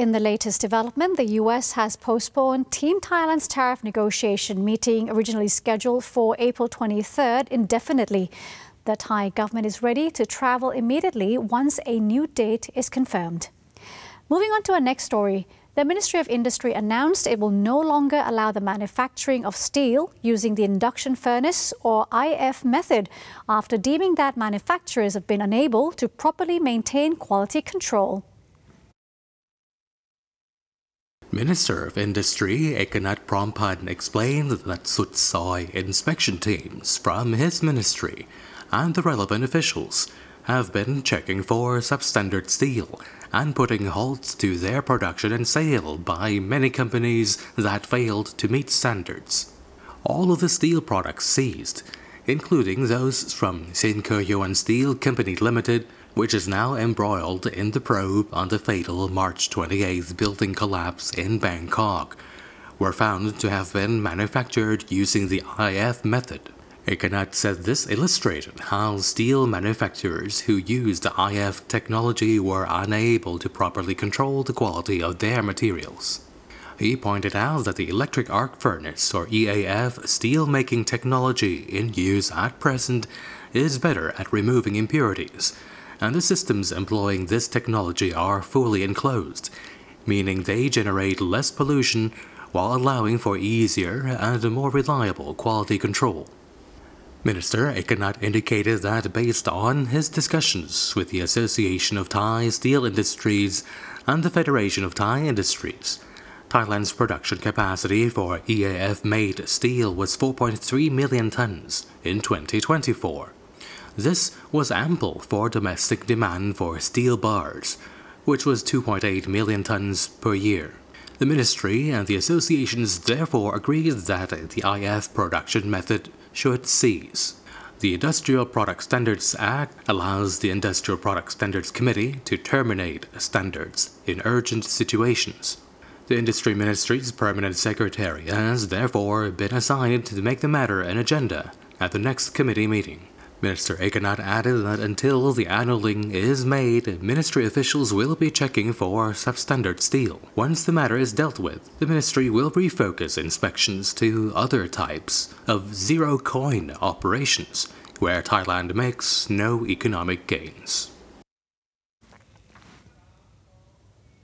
In the latest development, the U.S. has postponed Team Thailand's tariff negotiation meeting originally scheduled for April 23rd indefinitely. The Thai government is ready to travel immediately once a new date is confirmed. Moving on to our next story, the Ministry of Industry announced it will no longer allow the manufacturing of steel using the induction furnace or IF method after deeming that manufacturers have been unable to properly maintain quality control. Minister of Industry Ekanath Prompan explained that Sut-Soy inspection teams from his ministry and the relevant officials have been checking for substandard steel and putting halts to their production and sale by many companies that failed to meet standards. All of the steel products seized, including those from Sinker Steel Company Limited, which is now embroiled in the probe on the fatal March 28th building collapse in Bangkok, were found to have been manufactured using the IF method. Ekanath said this illustrated how steel manufacturers who used the IF technology were unable to properly control the quality of their materials. He pointed out that the electric arc furnace or EAF steel-making technology in use at present is better at removing impurities, and the systems employing this technology are fully enclosed, meaning they generate less pollution while allowing for easier and more reliable quality control. Minister Ekanath indicated that based on his discussions with the Association of Thai Steel Industries and the Federation of Thai Industries, Thailand's production capacity for EAF-made steel was 4.3 million tons in 2024. This was ample for domestic demand for steel bars, which was 2.8 million tons per year. The ministry and the associations therefore agreed that the IF production method should cease. The Industrial Product Standards Act allows the Industrial Product Standards Committee to terminate standards in urgent situations. The Industry Ministry's Permanent Secretary has therefore been assigned to make the matter an agenda at the next committee meeting. Minister Ekanath added that until the annulling is made, ministry officials will be checking for substandard steel. Once the matter is dealt with, the ministry will refocus inspections to other types of zero-coin operations, where Thailand makes no economic gains.